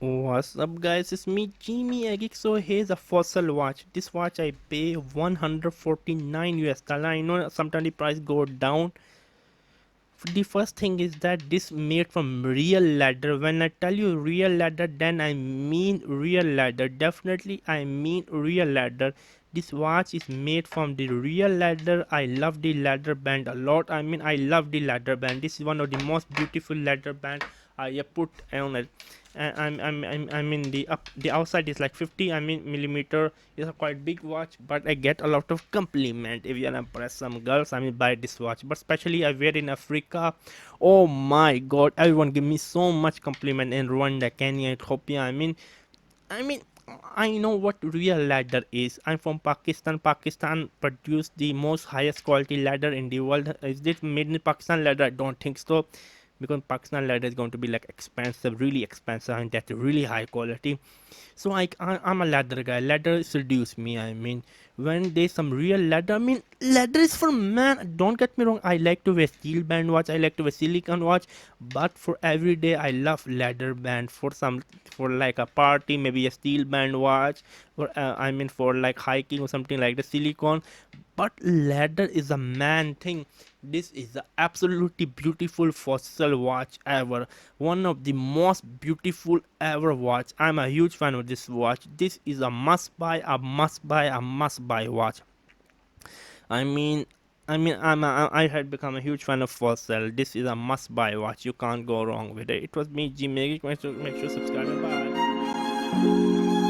What's up guys, it's me Jimmy Geek. So here's a Fossil watch. This watch I pay 149 US dollar. I know sometimes the price go down. The first thing is that this made from real leather. When I tell you real leather, then I mean real leather. Definitely I mean real leather. This watch is made from the real leather. I love the leather band a lot. I mean I love the leather band. This is one of the most beautiful leather band I put on it. And I mean the outside is like 50 millimeter. It's a quite big watch, but I get a lot of compliment if you wanna impress some girls. I mean buy this watch, but especially I wear in Africa. Oh my god, everyone give me so much compliment in Rwanda, Kenya, Ethiopia. I mean I know what real leather is. I'm from Pakistan. Pakistan produced the most highest quality leather in the world. Is it made in Pakistan leather? I don't think so, because Pakistan leather is going to be like expensive, really expensive, and that's really high quality. So I'm a leather guy. Leather seduce me. I mean, when there's some real leather, I mean, leather is for man. Don't get me wrong. I like to wear steel band watch. I like to wear silicone watch. But for every day, I love leather band. For like a party, maybe a steel band watch. Or for like hiking or something like the silicone. But leather is a man thing. This is the absolutely beautiful fossil watch ever. One of the most beautiful ever watch. I'm a huge fan of this watch. This is a must buy, a must buy, a must buy watch. I mean, I had become a huge fan of fossil. This is a must buy watch. You can't go wrong with it. It was me, Jimmy. Make sure subscribe and bye.